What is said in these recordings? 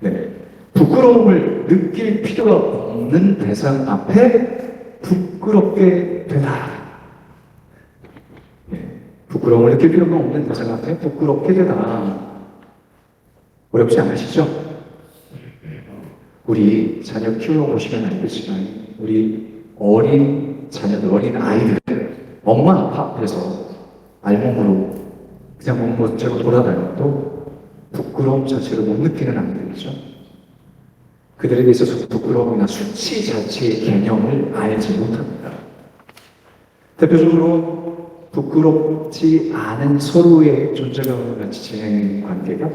네. 부끄러움을 느낄 필요가 없는 대상 앞에 부끄럽게 되다. 네. 부끄러움을 느낄 필요가 없는 대상 앞에 부끄럽게 되다. 어렵지 않으시죠? 우리 자녀 키워보시면 알겠지만 우리 어린 자녀들, 어린 아이들 엄마 아빠 앞에서 알몸으로 그냥 멋대로 돌아다녀도 부끄러움 자체를 못 느끼는 아이들이죠. 그들에게 있어서 부끄러움이나 수치 자체의 개념을 알지 못합니다. 대표적으로 부끄럽지 않은 서로의 존재감을 같이 지내는 관계가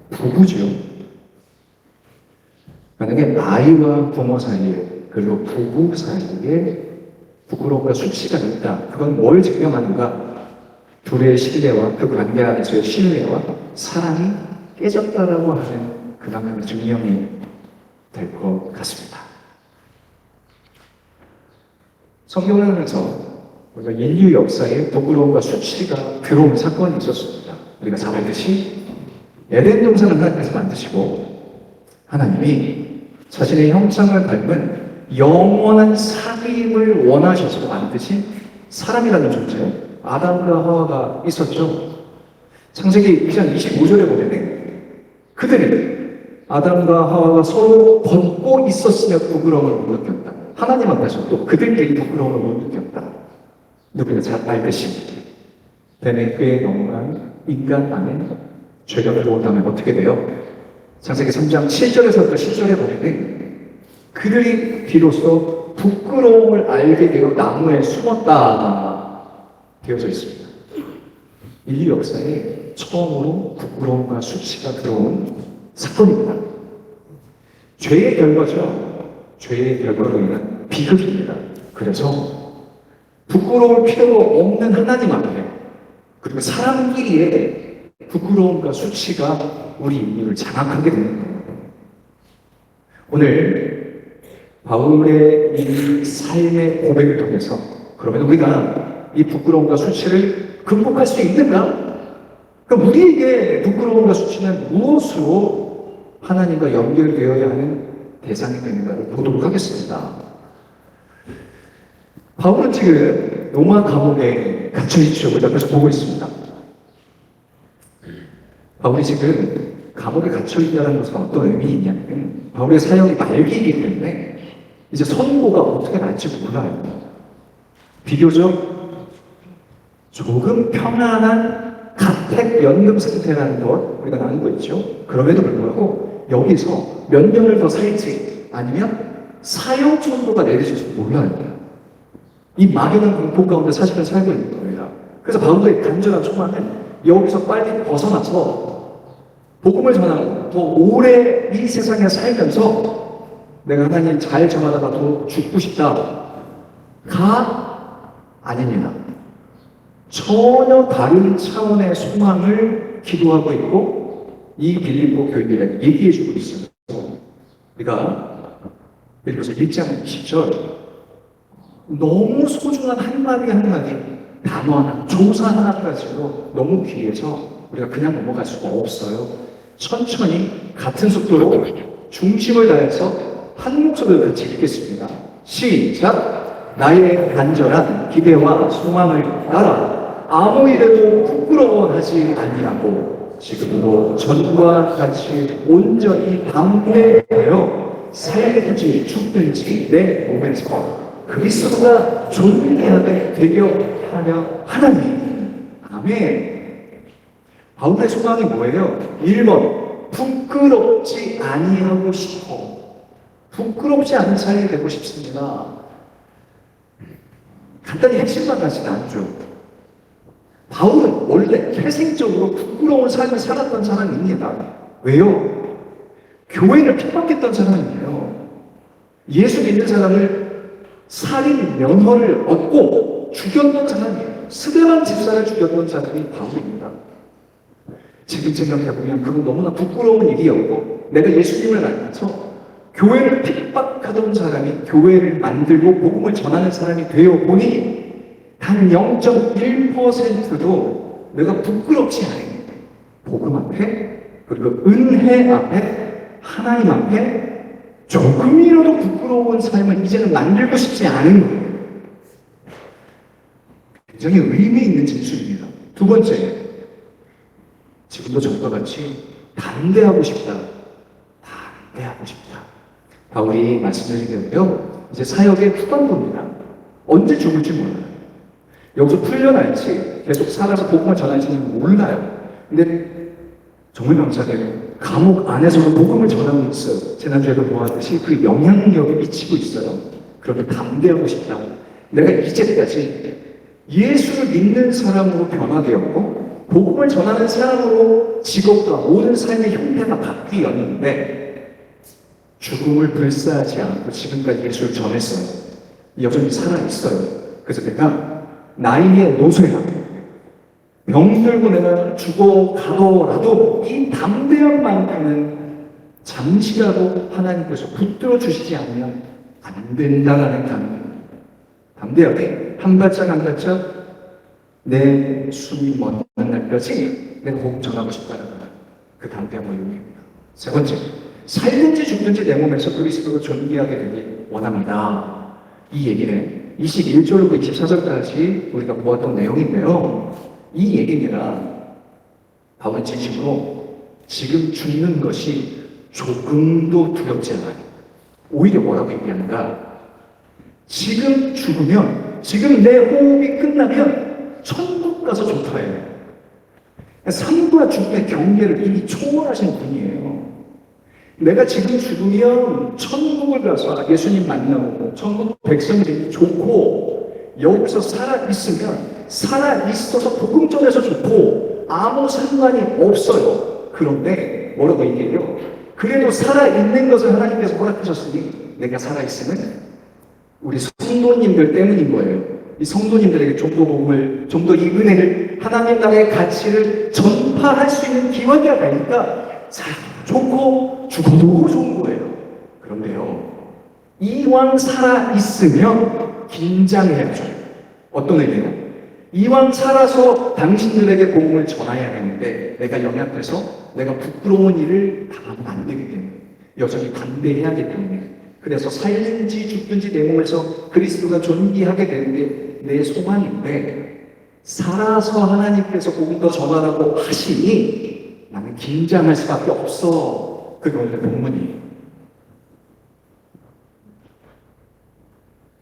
부부죠. 만약에 아이와 부모 사이에 그리고 부부 사이에 부끄러움과 수치가 있다. 그건 뭘 증명하는가? 둘의 신뢰와 그 관계 안에서의 신뢰와 사랑이 깨졌다라고 하는 그만큼의 증명이 될 것 같습니다. 성경에서 우리가 인류 역사에 부끄러움과 수치가 들어온 사건이 있었습니다. 우리가 잘 알듯이 에덴 동산을 하나님께서 만드시고 하나님이 자신의 형상을 닮은 영원한 사귐을 원하셔서 만드신 사람이라는 존재, 아담과 하와가 있었죠. 창세기 2장 25절에 보면 그들이 아담과 하와가 서로 벗고 있었으며 부끄러움을 못 느꼈다. 하나님 앞에서 또 그들끼리 부끄러움을 못 느꼈다. 누구나 잘 알듯이 뱀의 꾀에 넘어간 인간 안에 죄가 들어온다면 어떻게 돼요? 창세기 3장 7절에서부터 10절에 보면 그들이 비로소 부끄러움을 알게 되어 나무에 숨었다 되어져 있습니다. 인류 역사에 처음으로 부끄러움과 수치가 들어온 사건입니다. 죄의 결과죠. 죄의 결과로 인한 비극입니다. 그래서 부끄러울 필요가 없는 하나님 앞에 그리고 사람끼리의 부끄러움과 수치가 우리 인류를 장악하게 되는 거예요. 오늘 바울의 이 삶의 고백을 통해서 그러면 우리가 이 부끄러움과 수치를 극복할 수 있는가? 그럼 우리에게 부끄러움과 수치는 무엇으로 하나님과 연결되어야 하는 대상이 되는가를 보도록 하겠습니다. 바울은 지금 로마 감옥에 갇혀있죠. 우리 옆에서 보고 있습니다. 바울이 지금 감옥에 갇혀있다는 것은 어떤 의미가 있냐면 바울의 사역이 말기이기 때문에 이제 선고가 어떻게 날지 몰라요. 비교적 조금 편안한 가택 연금 상태라는 걸 우리가 나누고 있죠. 그럼에도 불구하고 여기서 몇 년을 더 살지 아니면 사형 선고가 내려질지 몰라요. 이 막연한 공포 가운데 사실은 살고 있는 거예요. 그래서 바울의 간절한 소망은 여기서 빨리 벗어나서 복음을 전하고 더 오래 이 세상에 살면서 내가 하나님 잘 전하다가 더 죽고 싶다가 아닙니다. 전혀 다른 차원의 소망을 기도하고 있고 이 빌립보 교인들에게 얘기해주고 있어요. 우리가 빌립보서 1장 20절 너무 소중한 한마디 한마디 단어 하나, 조사 하나까지도 너무 귀해서 우리가 그냥 넘어갈 수가 없어요. 천천히 같은 속도로 중심을 다해서 한 목소리로 같이 읽겠습니다. 시작! 나의 간절한 기대와 소망을 따라 아무 일에도 부끄러워하지 아니하고 지금도 전과 같이 온전히 담대하여 살든지 죽든지 내 몸에서 그리스도가 존귀하게 되려 하며 하나님. 아멘. 바울의 소망이 뭐예요? 1번 부끄럽지 아니하고 싶어. 부끄럽지 않은 삶이 되고 싶습니다. 간단히 핵심만 다시 나누죠. 바울은 원래 태생적으로 부끄러운 삶을 살았던 사람입니다. 왜요? 교회를 핍박했던 사람이에요. 예수 믿는 사람을 살인 면허를 얻고 죽였던 사람이에요. 스데반 집사를 죽였던 사람이 바울입니다. 지금 생각해보면 그건 너무나 부끄러운 일이었고 내가 예수님을 만나서 교회를 핍박하던 사람이 교회를 만들고 복음을 전하는 사람이 되어 보니 단 0.1%도 내가 부끄럽지 않아요. 복음 앞에 그리고 은혜 앞에 하나님 앞에 조금이라도 부끄러운 삶을 이제는 만들고 싶지 않은 거예요. 굉장히 의미 있는 진술입니다. 두 번째, 지금도 전과 같이 담대하고 싶다. 담대하고 싶다. 바울이 말씀드린 대로요, 이제 사역의 후반부입니다. 언제 죽을지 몰라요. 여기서 풀려날지 계속 살아서 복음을 전할지는 몰라요. 근데 정말 감사해요. 감옥 안에서도 복음을 전하고 있어요. 지난주에도 보았듯이 그 영향력이 미치고 있어요. 그렇게 담대하고 싶다. 내가 이제까지 예수를 믿는 사람으로 변화되었고 복음을 전하는 사람으로 직업과 모든 삶의 형태가 바뀌었는데 죽음을 불사하지 않고 지금까지 예수를 전했어요. 여전히 살아있어요. 그래서 내가 나이에 노쇠야 병들고 내가 죽어가더라도 이 담대함만큼은 잠시라도 하나님께서 붙들어 주시지 않으면 안 된다는 담대하게 한 발짝 한 발짝 내 숨이 멎는 날까지 내가 복음 전하고 싶다는 그 담대함을 의미합니다. 세 번째, 살든지 죽든지 내 몸에서 그리스도를 존귀하게 되길 원합니다. 이 얘기는 21절부터 24절까지 우리가 보았던 내용인데요. 이 얘기가 바울은 진심으로 지금 죽는 것이 조금도 두렵지 않아요. 오히려 뭐라고 얘기하는가? 지금 죽으면, 지금 내 호흡이 끝나면 천국 가서 좋다예요. 삶과 죽음의 경계를 이미 초월하신 분이에요. 내가 지금 죽으면 천국을 가서 예수님 만나고 천국 백성들이 좋고 여기서 살아있으면 살아있어서 복음 전해서 좋고 아무 상관이 없어요. 그런데 뭐라고 얘기해요? 그래도 살아있는 것을 하나님께서 허락하셨으니 내가 살아있으면 우리 성도님들 때문인 거예요. 이 성도님들에게 좀 더 복음을, 좀 더 이 은혜를, 하나님 나라의 가치를 전파할 수 있는 기회가 되니까 좋고 죽어도 좋은 거예요. 그런데요, 이왕 살아있으면 긴장해야죠. 어떤 의미예요? 이왕 살아서 당신들에게 복음을 전해야 하는데 내가 연약해서 내가 부끄러운 일을 당하면 안 되기 때문에 여전히 담대해야 하기 때문에 그래서 살든지 죽든지 내 몸에서 그리스도가 존귀하게 되는 게 내 소망인데 살아서 하나님께서 복음 더 전하라고 하시니 나는 긴장할 수밖에 없어. 그게 원래 본문이에요.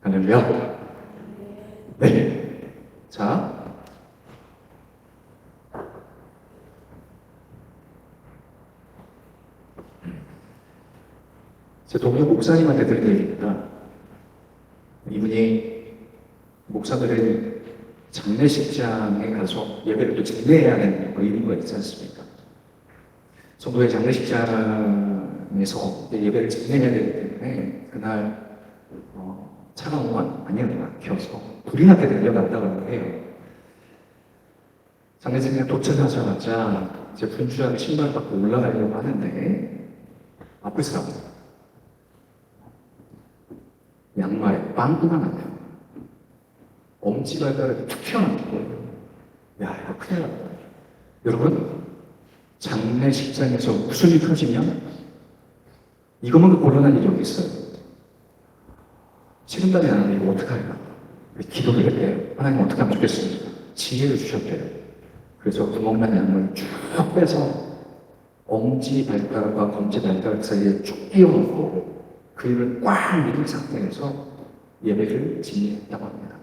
할렐루야. 네. 자. 제 동료 목사님한테 들은 얘기입니다. 이분이 목사들의 장례식장에 가서 예배를 또 진행해야 하는 의무가 있지 않습니까? 성도의 장례식장에서 예배를 진행해야 되기 때문에 그날 차가 너무 많이 막혀서 불이 나게 내려간다고 해요. 장례식장에 도착하자마자 이제 분주하게 신발 받고 올라가려고 하는데 앞에서 양말에 빵꾸가 났네요. 엄지발가락이 툭 튀어나온 거예요. 야, 이거 큰일 났다. 여러분, 장례식장에서 웃음이 터지면 이것만 곤란한 일이 어디 있어요? 식은땀이 나는데 이거 어떡할까? 기도를 했대요. 하나님 어떻게 하면 좋겠습니까? 지혜를 주셨대요. 그래서 구멍난 양을 쭉 빼서 엄지발가락과 검지발가락 사이에 쭉 끼워놓고 그 입을 꽉 밀은 상태에서 예배를 진행했다고 합니다.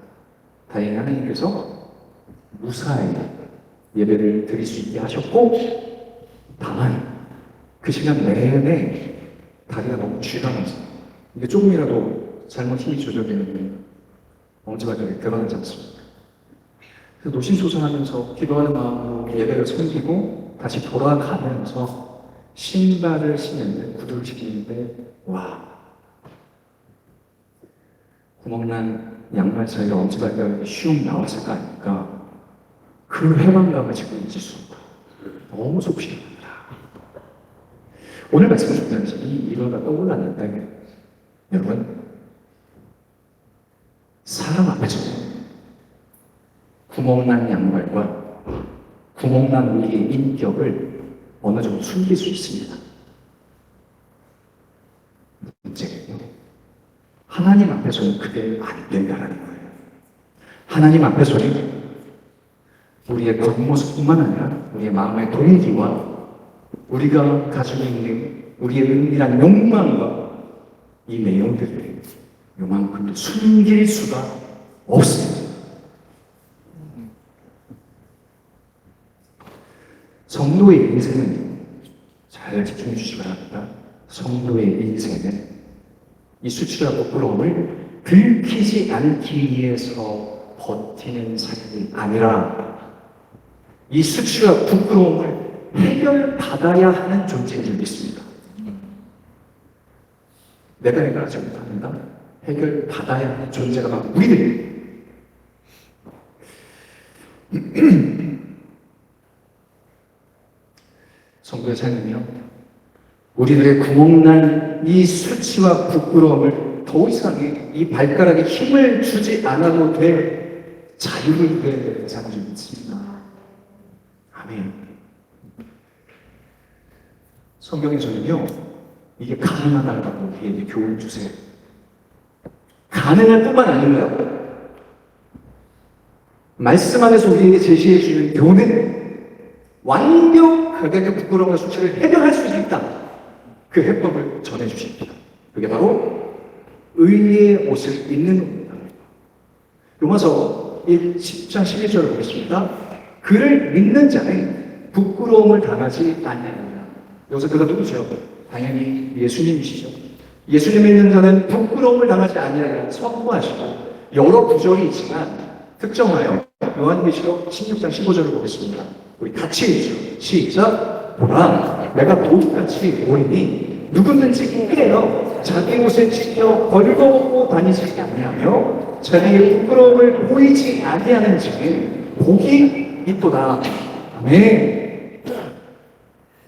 다행히 하나님께서 무사히 예배를 드릴 수 있게 하셨고 다만 그 시간 내내 다리가 너무 쥐가 나서 이게 조금이라도 잘못 힘이 조절되면 엄지발가락이 드러나지 않습니다. 그래서 노심초사하면서 기도하는 마음으로 예배를 섬기고 다시 돌아가면서 신발을 신는데 구두를 신는데 와 구멍난 양말 사이에 엄지발가락이 슉 나왔을까 하니까 그 해방감을 지금 잊을 수 없다. 너무 속시합니다. 오늘 말씀을 준비하면서 이 일화가 떠올랐는데 여러분 사람 앞에서 구멍난 양말과 구멍난 우리의 인격을 어느 정도 숨길 수 있습니다. 하나님 앞에서는 그게 안 된다는 거예요. 하나님 앞에서는 우리의 겉모습뿐만 아니라 우리의 마음의 동기와 우리가 가지고 있는 우리의 은밀한 욕망과 이 내용들을 요만큼도 숨길 수가 없습니다. 성도의 인생은 잘 집중해 주시기 바랍니다. 성도의 인생은 이 수치와 부끄러움을 들키지 않기 위해서 버티는 삶이 아니라 이 수치와 부끄러움을 해결받아야 하는 존재인 줄 믿습니다. 내가 해결하지 못합니다. 해결받아야 하는 존재가 바로 우리들입니다. 성도의 삶은요, 우리들의 구멍난 이 수치와 부끄러움을 더 이상의 이 발가락에 힘을 주지 않아도 될 자유를 누려야 되는 삶을 믿습니다. 아멘. 성경에서는요, 이게 가능하다고 우리에게 교훈을 주세요. 가능할 뿐만 아니라요, 말씀 안에서 우리에게 제시해 주는 교훈은 완벽하게 그 부끄러움과 수치를 해결할 수 있다. 그 해법을 전해 주십니다. 그게 바로 의의 옷을 입는 겁니다. 로마서 10장 11절을 보겠습니다. 그를 믿는 자는 부끄러움을 당하지 않느니라. 여기서 그가 누구죠? 당연히 예수님이시죠. 예수님 믿는 자는 부끄러움을 당하지 않느니라 선포하시고, 여러 구절이 있지만 특정하여 요한계시록 16장 15절을 보겠습니다. 우리 같이 읽죠. 시작. 보라, 내가 도둑같이 오리니 누구든지 깨어 자기 옷을 찢겨 벌거벗고 다니지 아니하며 자기의 부끄러움을 보이지 아니하는 자는 복이 있도다. 아멘.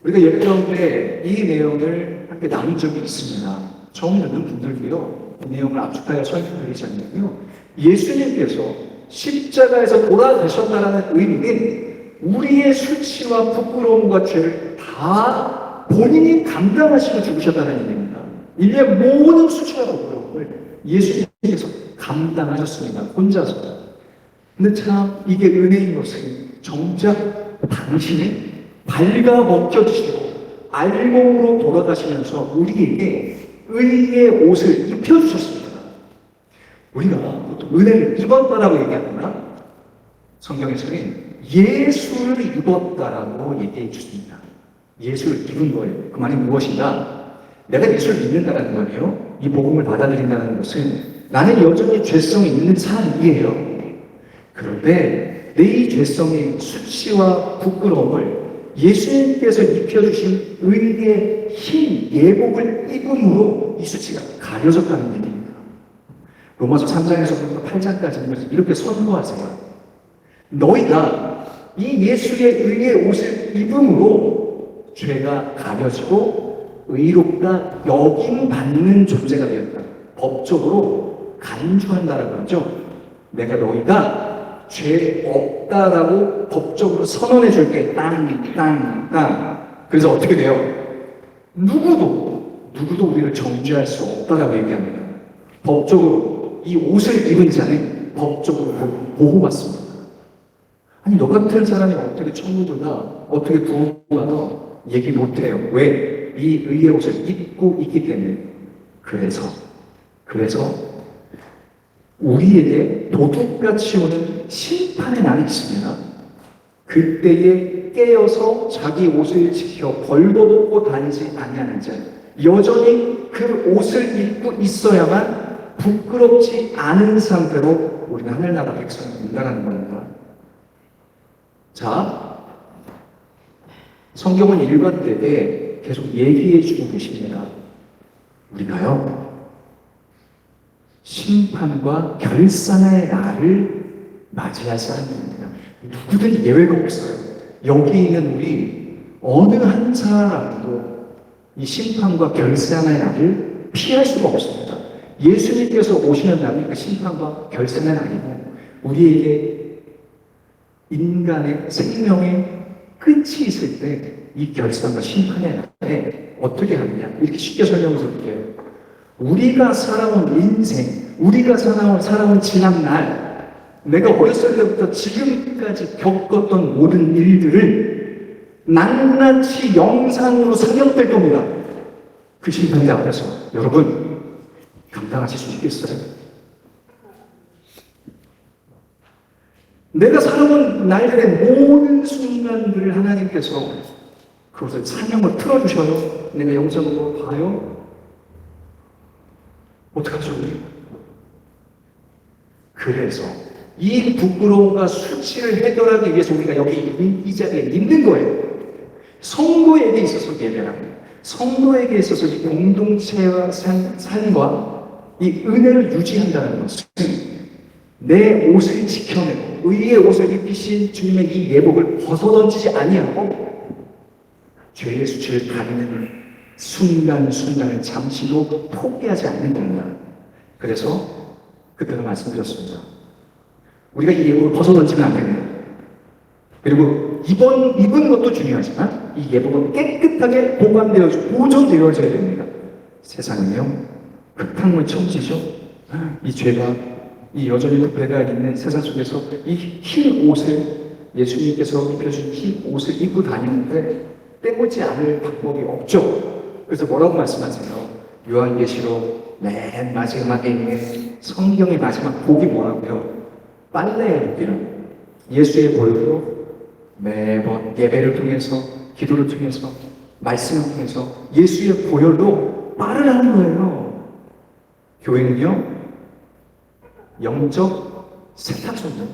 우리가 예배 가운데 이 내용을 함께 나눈 적이 있습니다. 처음 듣는 분들도요, 이 내용을 압축하여 설명드리지 않는데요, 예수님께서 십자가에서 돌아가셨다는 의미는 우리의 수치와 부끄러움과 죄를 다 본인이 감당하시고 죽으셨다는 의미입니다. 인류의 모든 수치와 부끄러움을 예수님께서 감당하셨습니다. 혼자서. 근데 참 이게 은혜인 것은 정작 당신이 발가 벗겨지시고 알몸으로 돌아가시면서 우리에게 의의 옷을 입혀주셨습니다. 우리가 보통 은혜를 입었다라고 얘기합니다. 성경에서는 예수를 입었다라고 얘기해 주십니다. 예수를 입은 거예요. 그 말이 무엇인가? 내가 예수를 믿는다는 거예요. 이 복음을 받아들인다는 것은 나는 여전히 죄성이 있는 사람이에요. 그런데 내 이 죄성의 수치와 부끄러움을 예수님께서 입혀주신 의의 흰 예복을 입음으로 이 수치가 가려졌다는 얘기입니다. 로마서 3장에서부터 8장까지는 이렇게 선포하세요. 너희가 이 예수의 의의 옷을 입음으로 죄가 가려지고 의롭다 여김받는 존재가 되었다. 법적으로 간주한다라고 하죠. 내가 너희가 죄 없다라고 법적으로 선언해 줄게. 땅. 그래서 어떻게 돼요? 누구도 우리를 정죄할 수 없다라고 얘기합니다. 법적으로 이 옷을 입은 자는 법적으로 보호받습니다. 아니, 너 같은 사람이 어떻게 천국을 가? 어떻게 구원을 가? 얘기 못해요. 왜? 이 의의 옷을 입고 있기 때문에. 그래서 우리에게 도둑같이 오는 심판의 날이 있습니다. 그때에 깨어서 자기 옷을 지켜 벌거벗고 다니지 아니하는 자, 여전히 그 옷을 입고 있어야만 부끄럽지 않은 상태로 우리는 하늘나라 백성을 인간하는 겁니다. 자, 성경은 일관되게 계속 얘기해 주고 계십니다. 우리가요, 심판과 결산의 날을 맞이할 사람입니다. 누구든 예외가 없어요. 여기 있는 우리 어느 한 사람도 이 심판과 결산의 날을 피할 수가 없습니다. 예수님께서 오시는 날이 그 심판과 결산의 날이고, 우리에게 인간의 생명의 끝이 있을 때 이 결산과 심판의 날에 어떻게 하느냐, 이렇게 쉽게 설명을 드릴게요. 우리가 살아온 인생, 우리가 살아온 지난 날, 내가 어렸을 때부터 지금까지 겪었던 모든 일들을 낱낱이 영상으로 삽입될 겁니다. 그 심판대 앞에서 여러분 감당하실 수 있겠어요? 내가 살아온 날들의 모든 순간들을 하나님께서 그것을 사명을 틀어주셔요. 내가 영상으로 봐요. 어떡하죠, 우리? 그래서 이 부끄러움과 수치를 해결하기 위해서 우리가 여기 이 자리에 있는 거예요. 성도에게 있어서 예배합니다. 성도에게 있어서 이 공동체와 삶과 이 은혜를 유지한다는 것은 내 옷을 지켜내고 의의 옷을 입히신 주님의 이 예복을 벗어던지지 아니하고 죄의 수치를 가리는 순간순간을 잠시도 포기하지 않는 겁니다. 그래서 그때도 말씀드렸습니다. 우리가 이 예복을 벗어던지면 안 됩니다. 그리고 입은 것도 중요하지만 이 예복은 깨끗하게 보존되어져야 됩니다. 세상은요, 흙탕물 천지죠. 이 죄가 이 여전히 흑배가 있는 세상 속에서 이 흰 옷을 예수님께서 입혀준 흰 옷을 입고 다니는데 떼고지 않을 방법이 없죠. 그래서 뭐라고 말씀하세요? 요한계시록 맨 마지막에 있는 성경의 마지막 복이 뭐라고요? 빨래의 복이라고. 예수의 보혈로 매번 예배를 통해서 기도를 통해서 말씀을 통해서 예수의 보혈로 빨으라는 거예요. 교회는요, 영적 세탁소입니다.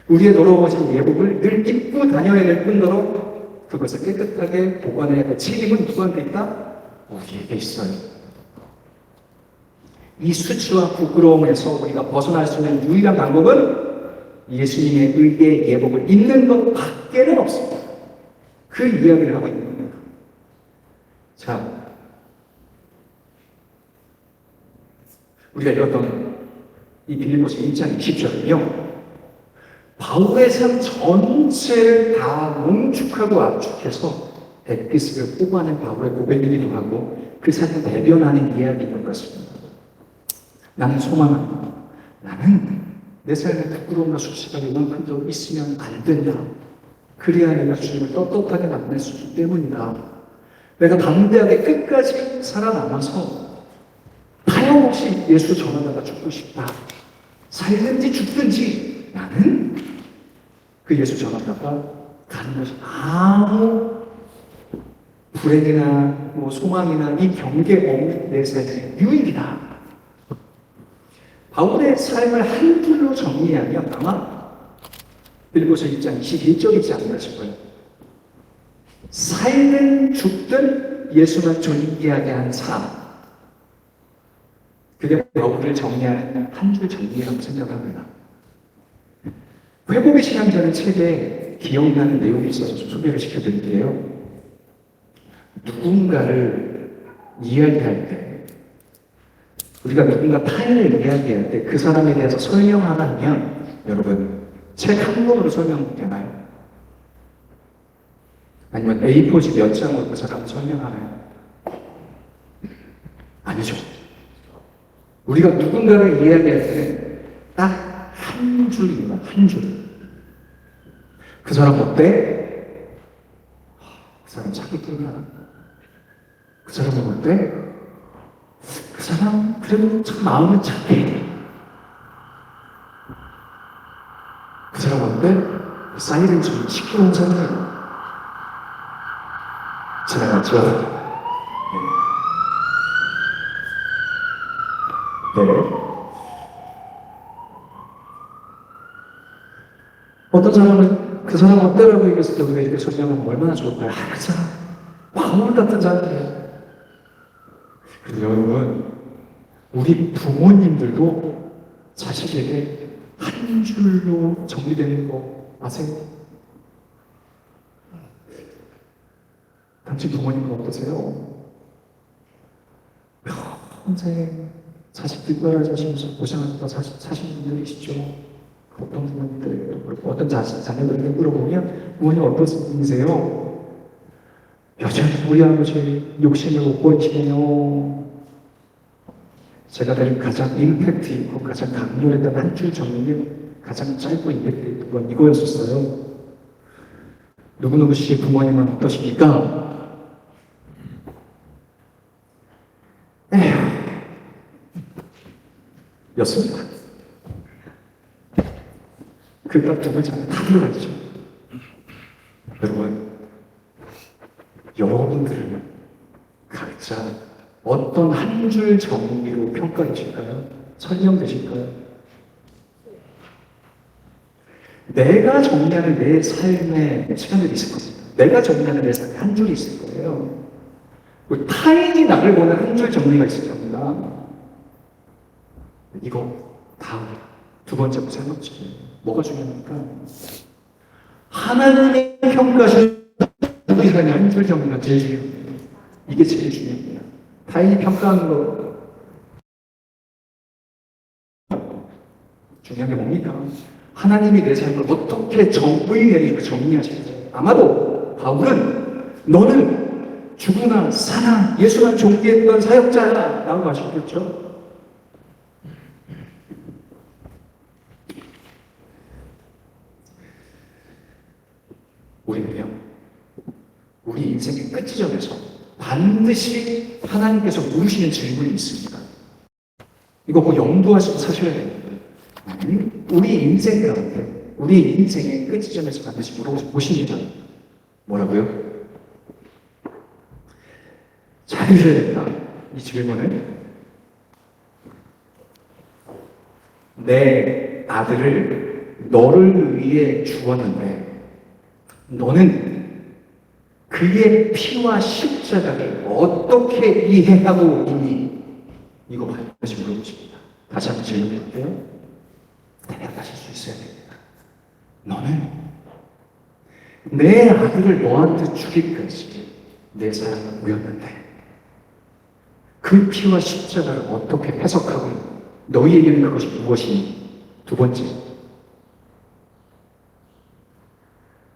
우리의 더러워진 예복을 늘 입고 다녀야 될 뿐더러 그것을 깨끗하게 보관해야 될 책임은 누구한테 있다? 우리에게 있어요. 이 수치와 부끄러움에서 우리가 벗어날 수 있는 유일한 방법은 예수님의 의의 예복을 입는 것 밖에는 없습니다. 그 이야기를 하고 있는 겁니다. 자, 우리가 읽었던 이 빌립보서 1장 20절은요, 바울의 삶 전체를 다 농축하고 압축해서 에피스를 뽑아낸 바울의 고백이기도 하고 그 삶을 대변하는 이야기인 것입니다. 나는 소망합니다. 나는 내 삶에 부끄러움과 수치가 이만큼도 있으면 안 된다. 그래야 내가 주님을 떳떳하게 만날 수 있기 때문이다. 내가 담대하게 끝까지 살아남아서 하염없이 예수 전하다가 죽고 싶다. 살든지 죽든지 나는 그 예수 전하다가 가는 것이 아무 불행이나 소망이나 이 경계 없는 내 삶의 유익이다. 바울의 삶을 한 줄로 정리하면 아마 빌립보서 1장 21절이지 않나 싶어요. 살든 죽든 예수만 존귀하게 한 삶. 그게 바울을 정리하는 한 줄 정리라고 생각합니다. 회복의 신앙자는 책에 기억나는 내용이 있어서 좀 소개를 시켜드릴게요. 누군가를 이야기할 때, 우리가 누군가 타인을 이야기할 때 그 사람에 대해서 설명하면 여러분 책 한 권으로 설명되나요? 아니면 A4지 몇 장으로 그 사람을 설명하나요? 아니죠. 우리가 누군가를 이야기할 때 딱 한 줄입니다. 한 줄. 그 사람 어때? 그 사람 사기꾼이야. 그 사람은 어때? 그 사람 그래도 참 마음은 착해. 그 사람 어때? 사이렌 좀 시끄러운 사람이에요. 지나갔죠? 네. 네. 어떤 사람은 그 사람 어때라고 얘기했을 때 우리가 이렇게 설명하면 얼마나 좋을까요? 그 사람 바울 같은 사람이에요. 그리고 여러분, 우리 부모님들도 자식에게 한 줄로 정리되는 거 아세요? 당신 부모님은 어떠세요? 평생 자식들 끌어가시면서 고생하시다 사신 분들이시죠? 어떤 부모님들, 어떤 자녀들에게 물어보면 부모님 어떤 분이세요? 여전히 우리 아버지 욕심을 못 버티네요. 제가 들은 가장 임팩트 있고 가장 강렬했던 한 줄 정리는 가장 짧고 임팩트 있던 건 이거였었어요. 누구누구 씨의 부모님은 어떠십니까? 에휴, 였습니다. 그딱 두 글자는 다 들어가죠. 여러분, 여러분들은 각자 어떤 한 줄 정리로 평가되실까요? 설명되실까요? 내가 정리하는 내 삶의 시간들이 있을 겁니다. 내가 정리하는 내 삶의 한 줄이 있을 거예요. 타인이 나를 보는 한 줄 정리가 있을 겁니다. 이거 다음 두 번째 생각지. 뭐가 중요합니까? 하나님의 평가하신 우리 삶의 한 줄 정리가 제일 중요합니다. 이게 제일 중요합니다. 타인이 평가하는 거 중요한 게 뭡니까? 하나님이 내 삶을 어떻게 정의내리고 정리하실지. 아마도 바울은 너는 죽으나 사나 예수만 존귀했던 사역자야 라고 하셨겠죠. 우리는요, 우리 인생의 끝 지점에서 반드시 하나님께서 물으시는 질문이 있습니다. 이거 뭐 염두하시고 사셔야 됩니다. 우리 인생 가운데, 우리 인생의 끝 지점에서 반드시 물어보십니다. 뭐라고요? 잘 들어야 된다. 이 질문은 내 아들을 너를 위해 주었는데 너는 그의 피와 십자가를 어떻게 이해하고 있니? 이거 반드시 물어보십니다. 다시 한번 질문드릴게요. 대답하실 수 있어야 됩니다. 너는 내 아들을 너한테 주기까지 내 사랑을 보였는데 그 피와 십자가를 어떻게 해석하고 있니? 너희에게는 그것이 무엇이니? 두 번째,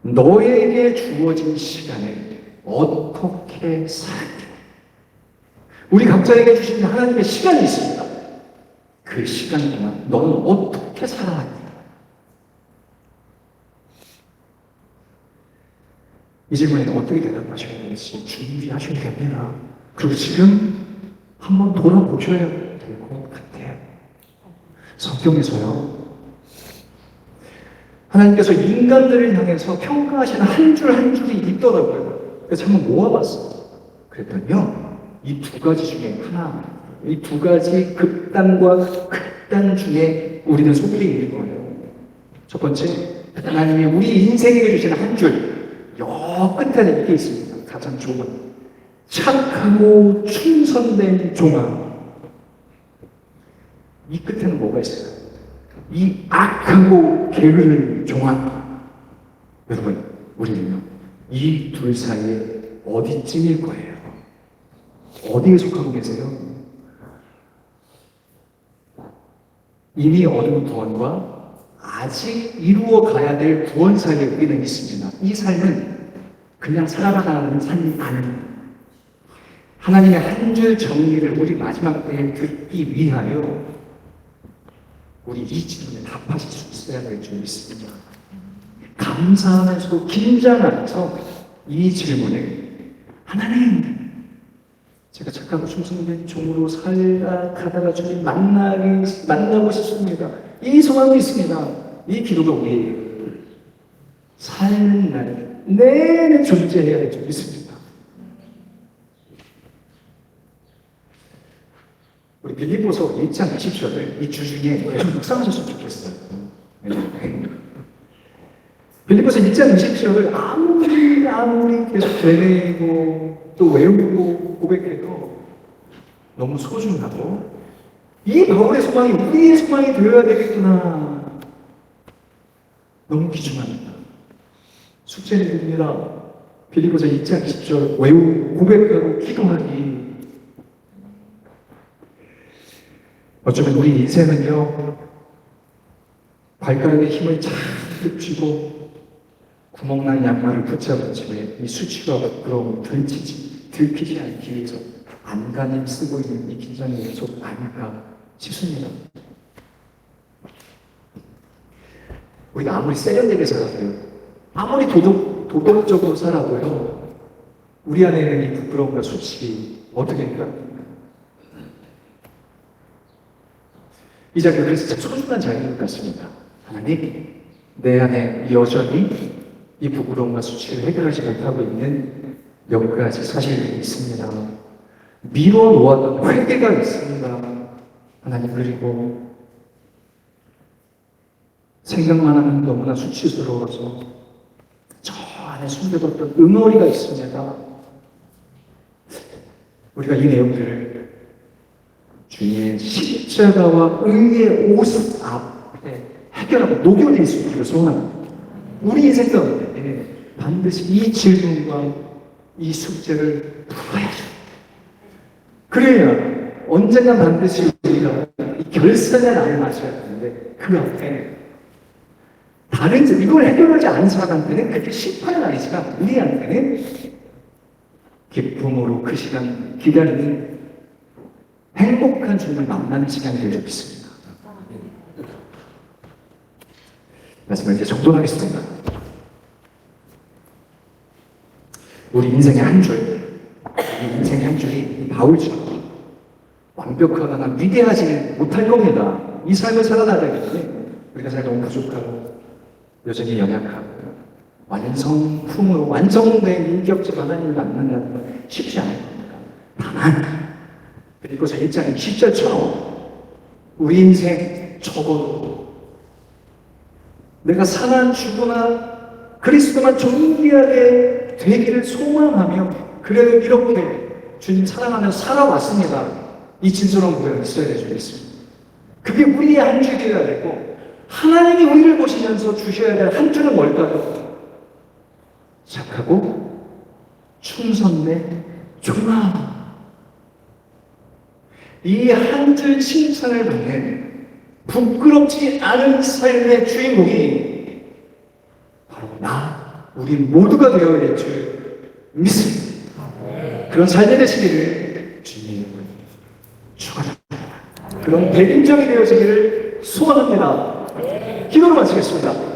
너에게 주어진 시간을 어떻게 살았니? 우리 각자에게 주신 하나님의 시간이 있습니다. 그 시간 동안 너는 어떻게 살아왔니? 이 질문에 어떻게 대답하셔야 될지 준비하셔야 됩니다. 그리고 지금 한번 돌아보셔야 될 것 같아요. 성경에서요, 하나님께서 인간들을 향해서 평가하시는 한 줄 한 줄이 있더라고요. 그래서 한번 모아봤어요. 그랬더니요, 이 두 가지 중에 하나, 이 두 가지 극단과 극단 중에 우리는 속해 있는 거예요. 첫 번째, 하나님이 우리 인생에게 주시는 한 줄, 여 끝에 이렇게 있습니다. 가장 좋은 착하고 충성된 종아. 이 끝에는 뭐가 있어요? 이 악하고 게으른 종아. 여러분, 우리는요, 이 둘 사이에 어디쯤일 거예요? 어디에 속하고 계세요? 이미 얻은 구원과 아직 이루어 가야 될 구원 사이에 우리는 있습니다. 이 삶은 그냥 살아가는 삶이 아닙니다. 하나님의 한 줄 정리를 우리 마지막 때에 듣기 위하여 우리 이 질문에 답하실 수 있어야 될 줄 믿습니다. 감사하면서도 긴장하면서 이 질문에 하나님, 제가 착하고 충성된 종으로 살아가다가 주님 만나고 싶습니다. 이 소망이 있습니다. 이 기도가 우리 삶 날 내내 존재해야 될 줄 믿습니다. 우리 빌립보서 1장 20절을 이 주 중에 계속 묵상하셨으면 좋겠어요. 빌립보서 1장 20절을 아무리 계속 되뇌고 또 외우고 고백해도 너무 소중하고 이 바울의 소망이 우리의 소망이 되어야 되겠구나. 너무 귀중합니다. 숙제를 드립니다. 빌립보서 2장 20절 외우고 고백하고 기도하기. 어쩌면 우리 인생은요, 발가락에 힘을 잔뜩 쥐고 구멍난 양말을 붙잡은 채 이 수치와 부끄러움을 들키지 않기 위해서 안간힘 쓰고 있는 이 긴장의 연속 아닐까 싶습니다. 우리가 아무리 세련되게 살아도요, 아무리 도덕적으로 살아도요, 우리 안에 있는 이 부끄러움과 수치이 어떻게 할까? 이 자리가 그래서 참 소중한 자리인 것 같습니다. 하나님, 내 안에 여전히 이 부끄러움과 수치를 해결하지 못하고 있는 몇 가지 사실이 있습니다. 미뤄 놓았던 회개가 있습니다. 하나님, 그리고 생각만 하면 너무나 수치스러워서 저 안에 숨겨뒀던 응어리가 있습니다. 우리가 이 내용들을 주님의 십자가와 의의 옷 앞에 해결하고 녹여낼 수 있기를 소원합니다. 우리 인생 가운데 반드시 이 질문과 이 숙제를 풀어야죠. 그래야 언젠가 반드시 우리가 이 결산의 날을 맞춰야 하는데 그 앞에 다른 이걸 해결하지 않은 사람한테는 그게 심판의 날이지만 우리한테는 기쁨으로 그 시간 기다리는 행복한 주님을 만나는 시간이 될 줄 믿습니다. 말씀을 이제 정돈하겠습니다. 우리 인생의 한 줄, 우리 인생의 한 줄이 바울처럼 완벽하거나 위대하지 못할 겁니다. 이 삶을 살아나려면 우리가 잘 너무 부족하고 여전히 연약하고 완성품으로 완성된 인격적 하나님을 만난다는 건 쉽지 않을 겁니다. 다만 그리고서 1장의 10절처럼 우리 인생 적어도 내가 사나 죽으나 그리스도만 존귀하게 되기를 소망하며 그래도 이렇게 주님 사랑하며 살아왔습니다. 이 진솔한 고백을 있어야 되겠습니다. 그게 우리의 한 줄이어야 되고 하나님이 우리를 보시면서 주셔야 될 한 줄은 뭘까요? 착하고 충성된 종아. 이 한 줄 칭찬을 받는 부끄럽지 않은 삶의 주인공이 바로 우리 모두가 되어야 될 줄 믿습니다. 그런 삶이 되시기를 주님의 이름으로 축원합니다. 그런 대인정이 되어지기를 소원합니다. 기도로 마치겠습니다.